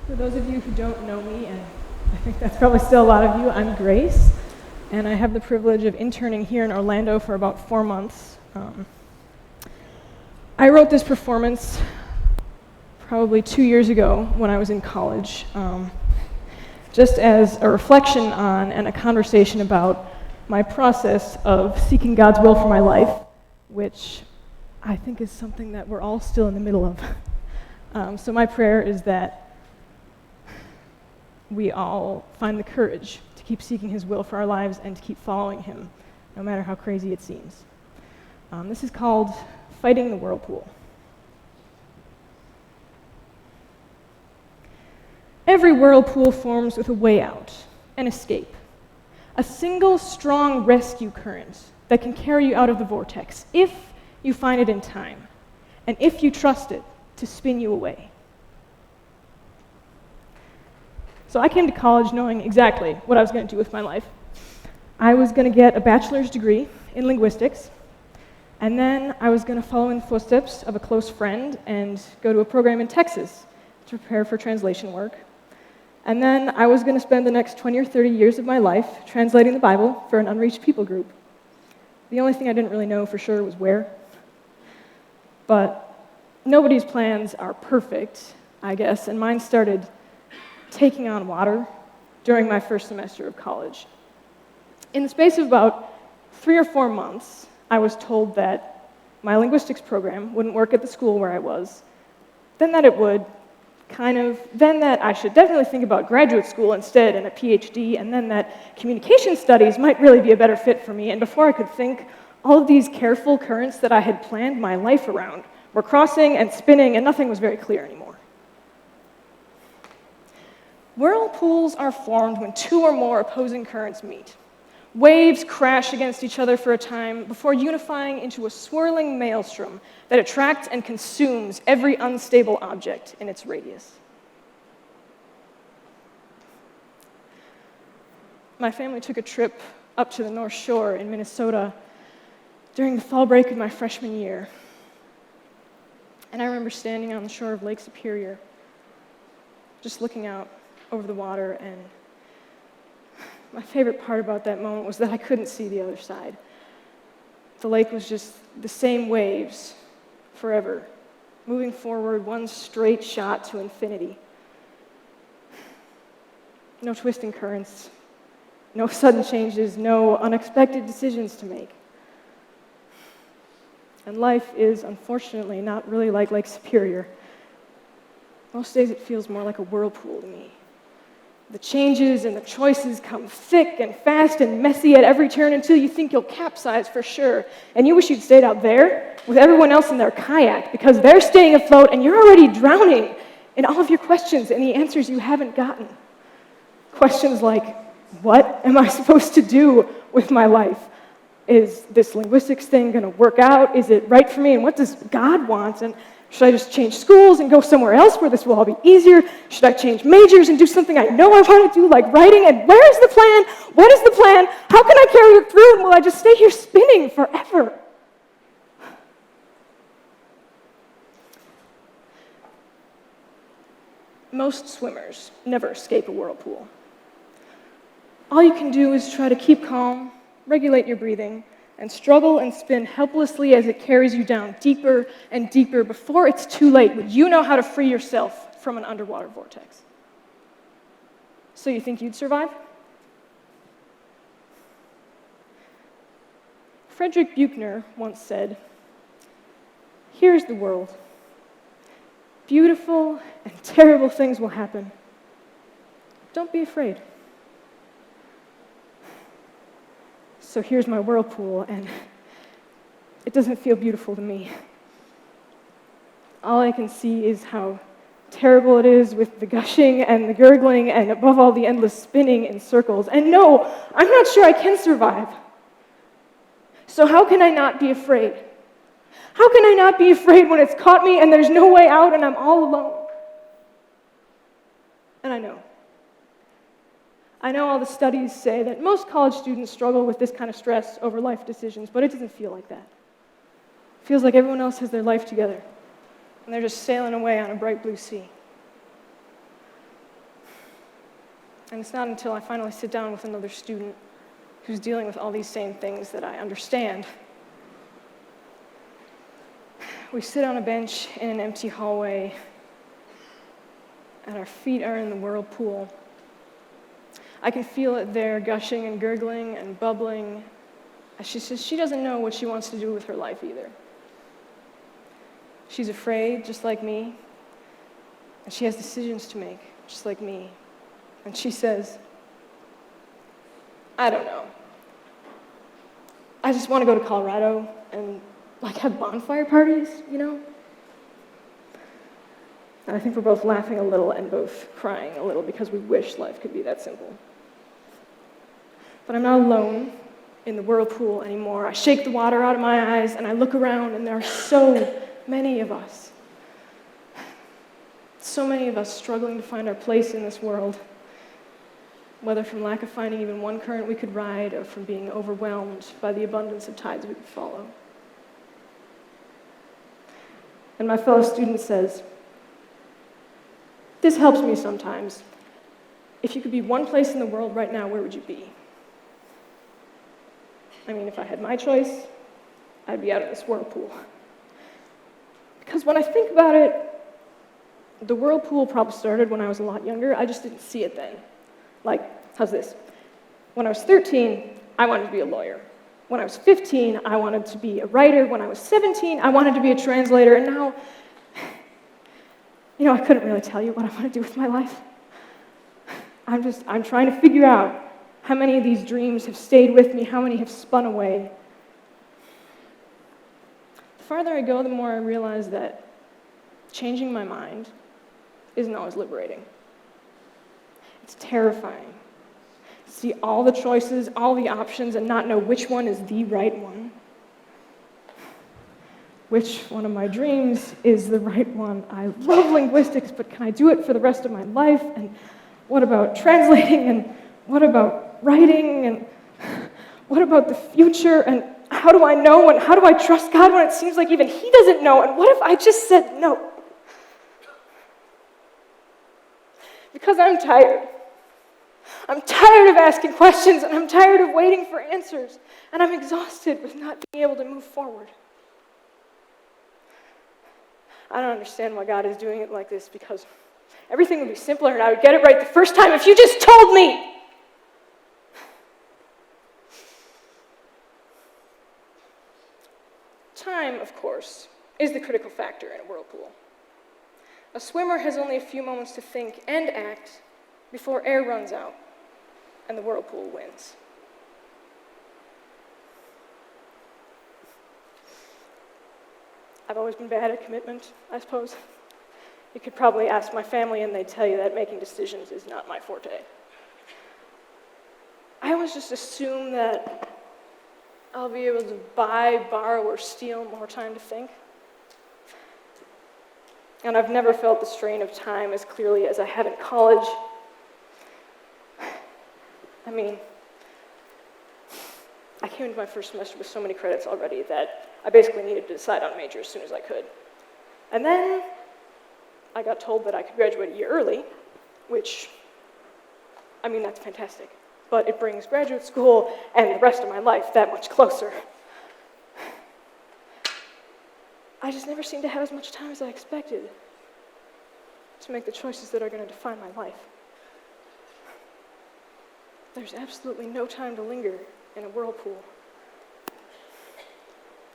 For those of you who don't know me, and I think that's probably still a lot of you, I'm Grace, and I have the privilege of interning here in Orlando for about 4 months. I wrote this performance probably 2 years ago when I was in college, just as a reflection on and a conversation about my process of seeking God's will for my life, which I think is something that we're all still in the middle of. So my prayer is that we all find the courage to keep seeking His will for our lives and to keep following Him, no matter how crazy it seems. This is called Fighting the Whirlpool. Every whirlpool forms with a way out, an escape, a single strong rescue current that can carry you out of the vortex if you find it in time, and if you trust it to spin you away. So I came to college knowing exactly what I was going to do with my life. I was going to get a bachelor's degree in linguistics, and then I was going to follow in the footsteps of a close friend and go to a program in Texas to prepare for translation work. And then I was going to spend the next 20 or 30 years of my life translating the Bible for an unreached people group. The only thing I didn't really know for sure was where. But nobody's plans are perfect, I guess, and mine started taking on water during my first semester of college. In the space of about 3 or 4 months, I was told that my linguistics program wouldn't work at the school where I was, then that it would, then that I should definitely think about graduate school instead and a PhD, and then that communication studies might really be a better fit for me. And before I could think, all of these careful currents that I had planned my life around were crossing and spinning, and nothing was very clear anymore. Whirlpools are formed when 2 or more opposing currents meet. Waves crash against each other for a time before unifying into a swirling maelstrom that attracts and consumes every unstable object in its radius. My family took a trip up to the North Shore in Minnesota during the fall break of my freshman year. And I remember standing on the shore of Lake Superior, just looking out over the water, and my favorite part about that moment was that I couldn't see the other side. The lake was just the same waves forever, moving forward one straight shot to infinity. No twisting currents, no sudden changes, no unexpected decisions to make. And life is, unfortunately, not really like Lake Superior. Most days it feels more like a whirlpool to me. The changes and the choices come thick and fast and messy at every turn until you think you'll capsize for sure. And you wish you'd stayed out there with everyone else in their kayak because they're staying afloat and you're already drowning in all of your questions and the answers you haven't gotten. Questions like, what am I supposed to do with my life? Is this linguistics thing going to work out? Is it right for me? And what does God want? And should I just change schools and go somewhere else where this will all be easier? Should I change majors and do something I know I want to do, like writing? And where is the plan? What is the plan? How can I carry it through? And will I just stay here spinning forever? Most swimmers never escape a whirlpool. All you can do is try to keep calm, regulate your breathing, and struggle and spin helplessly as it carries you down deeper and deeper before it's too late. Would you know how to free yourself from an underwater vortex? So you think you'd survive? Frederick Buechner once said, "Here's the world. Beautiful and terrible things will happen. Don't be afraid." So here's my whirlpool, and it doesn't feel beautiful to me. All I can see is how terrible it is with the gushing and the gurgling and above all the endless spinning in circles. And no, I'm not sure I can survive. So how can I not be afraid? How can I not be afraid when it's caught me and there's no way out and I'm all alone? And I know all the studies say that most college students struggle with this kind of stress over life decisions, but it doesn't feel like that. It feels like everyone else has their life together, and they're just sailing away on a bright blue sea. And it's not until I finally sit down with another student who's dealing with all these same things that I understand. We sit on a bench in an empty hallway, and our feet are in the whirlpool. I can feel it there, gushing and gurgling and bubbling, as she says she doesn't know what she wants to do with her life either. She's afraid, just like me, and she has decisions to make, just like me. And she says, I don't know. I just want to go to Colorado and have bonfire parties, you know? And I think we're both laughing a little and both crying a little because we wish life could be that simple. But I'm not alone in the whirlpool anymore. I shake the water out of my eyes and I look around and there are so many of us. So many of us struggling to find our place in this world, whether from lack of finding even one current we could ride or from being overwhelmed by the abundance of tides we could follow. And my fellow student says, this helps me sometimes. If you could be one place in the world right now, where would you be? I mean, if I had my choice, I'd be out of this whirlpool. Because when I think about it, the whirlpool probably started when I was a lot younger. I just didn't see it then. How's this? When I was 13, I wanted to be a lawyer. When I was 15, I wanted to be a writer. When I was 17, I wanted to be a translator. And now, I couldn't really tell you what I want to do with my life. I'm trying to figure out how many of these dreams have stayed with me, how many have spun away. The farther I go, the more I realize that changing my mind isn't always liberating. It's terrifying to see all the choices, all the options, and not know which one is the right one. Which one of my dreams is the right one? I love linguistics, but can I do it for the rest of my life? And what about translating? And what about writing? And what about the future? And how do I know? And how do I trust God when it seems like even He doesn't know? And what if I just said no? Because I'm tired. I'm tired of asking questions, and I'm tired of waiting for answers, and I'm exhausted with not being able to move forward. I don't understand why God is doing it like this, because everything would be simpler and I would get it right the first time if you just told me. Time, of course, is the critical factor in a whirlpool. A swimmer has only a few moments to think and act before air runs out and the whirlpool wins. I've always been bad at commitment, I suppose. You could probably ask my family and they'd tell you that making decisions is not my forte. I always just assume that I'll be able to buy, borrow, or steal more time to think. And I've never felt the strain of time as clearly as I have in college. I mean, I came into my first semester with so many credits already that I basically needed to decide on a major as soon as I could. And then I got told that I could graduate a year early, which, that's fantastic. But it brings graduate school and the rest of my life that much closer. I just never seem to have as much time as I expected to make the choices that are going to define my life. There's absolutely no time to linger in a whirlpool.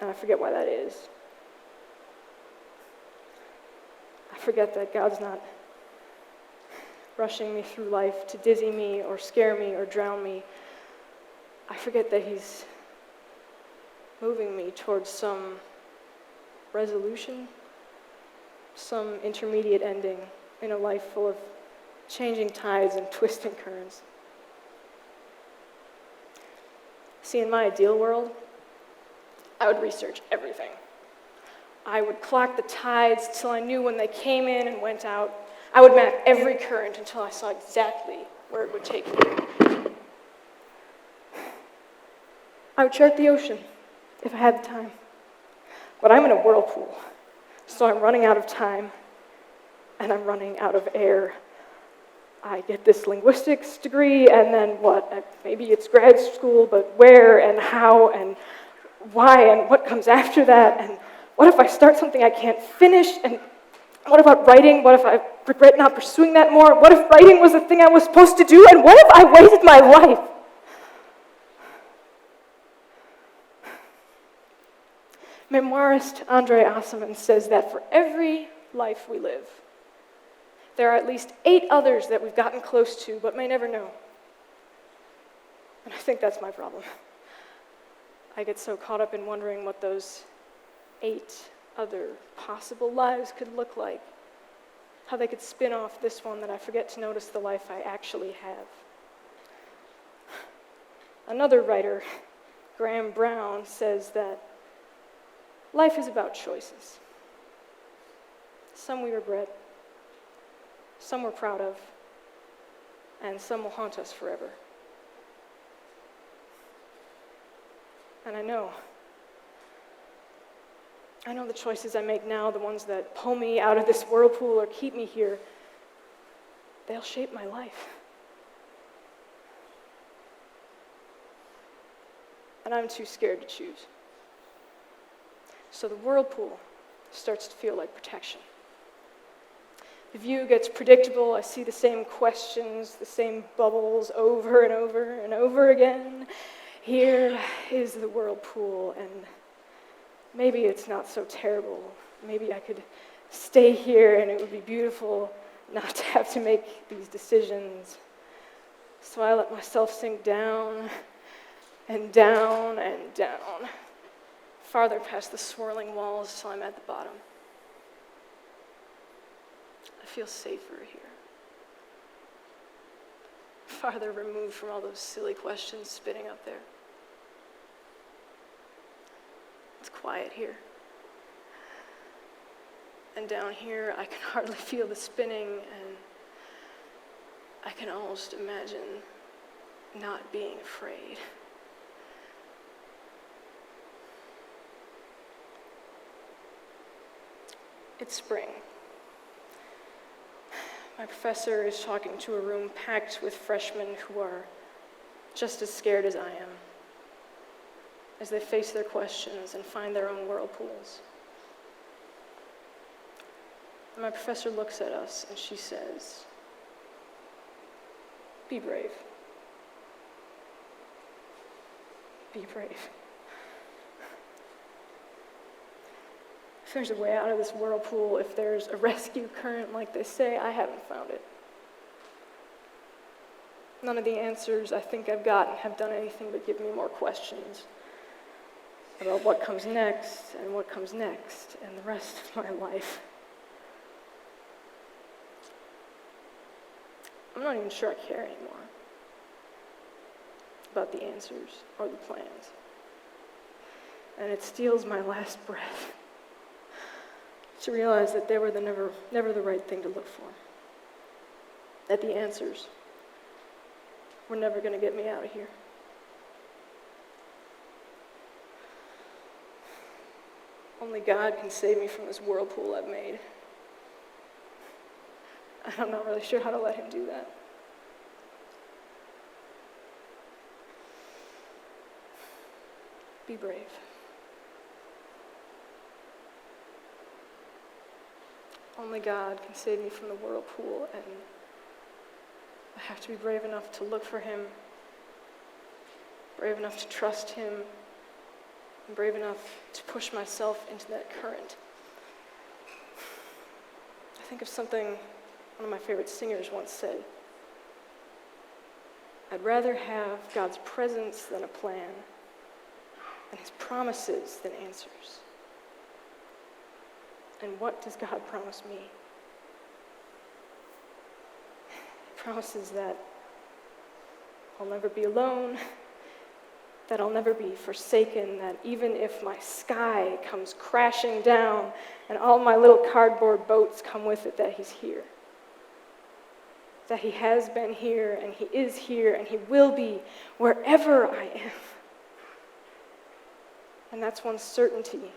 And I forget why that is. I forget that God's not rushing me through life to dizzy me or scare me or drown me. I forget that He's moving me towards some resolution, some intermediate ending in a life full of changing tides and twisting currents. See, in my ideal world, I would research everything. I would clock the tides till I knew when they came in and went out. I would map every current until I saw exactly where it would take me. I would chart the ocean if I had the time. But I'm in a whirlpool, so I'm running out of time, and I'm running out of air. I get this linguistics degree, and then what? Maybe it's grad school, but where and how and why and what comes after that? And what if I start something I can't finish? And what about writing? What if I regret not pursuing that more? What if writing was the thing I was supposed to do? And what if I wasted my life? Memoirist Andre Asselman says that for every life we live, there are at least 8 others that we've gotten close to but may never know. And I think that's my problem. I get so caught up in wondering what those 8 other possible lives could look like, how they could spin off this one, that I forget to notice the life I actually have. Another writer, Graham Brown, says that life is about choices. Some we regret, some we're proud of, and some will haunt us forever. And I know the choices I make now, the ones that pull me out of this whirlpool or keep me here, they'll shape my life. And I'm too scared to choose. So the whirlpool starts to feel like protection. The view gets predictable. I see the same questions, the same bubbles over and over and over again. Here is the whirlpool, and maybe it's not so terrible. Maybe I could stay here and it would be beautiful not to have to make these decisions. So I let myself sink down and down and down, farther past the swirling walls till I'm at the bottom. I feel safer here, farther removed from all those silly questions spinning up there. It's quiet here. And down here, I can hardly feel the spinning, and I can almost imagine not being afraid. It's spring. My professor is talking to a room packed with freshmen who are just as scared as I am, as they face their questions and find their own whirlpools. And my professor looks at us and she says, "Be brave. Be brave." If there's a way out of this whirlpool, if there's a rescue current like they say, I haven't found it. None of the answers I think I've gotten have done anything but give me more questions about what comes next and what comes next and the rest of my life. I'm not even sure I care anymore about the answers or the plans. And it steals my last breath to realize that they were never the right thing to look for. That the answers were never going to get me out of here. Only God can save me from this whirlpool I've made. And I'm not really sure how to let him do that. Be brave. Only God can save me from the whirlpool, and I have to be brave enough to look for him, brave enough to trust him, and brave enough to push myself into that current. I think of something one of my favorite singers once said: "I'd rather have God's presence than a plan, and his promises than answers." And what does God promise me? He promises that I'll never be alone, that I'll never be forsaken, that even if my sky comes crashing down and all my little cardboard boats come with it, that he's here. That he has been here, and he is here, and he will be wherever I am. And that's one certainty,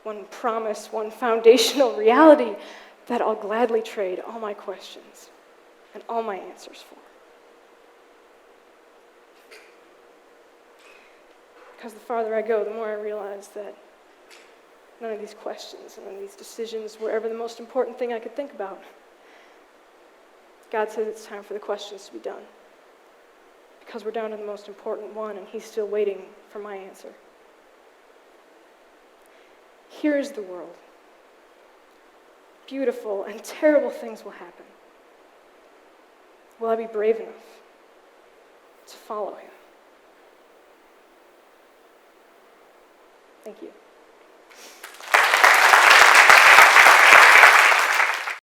one promise, one foundational reality that I'll gladly trade all my questions and all my answers for. Because the farther I go, the more I realize that none of these questions, none of these decisions were ever the most important thing I could think about. God says it's time for the questions to be done. Because we're down to the most important one, and he's still waiting for my answer. Here is the world. Beautiful and terrible things will happen. Will I be brave enough to follow him? Thank you.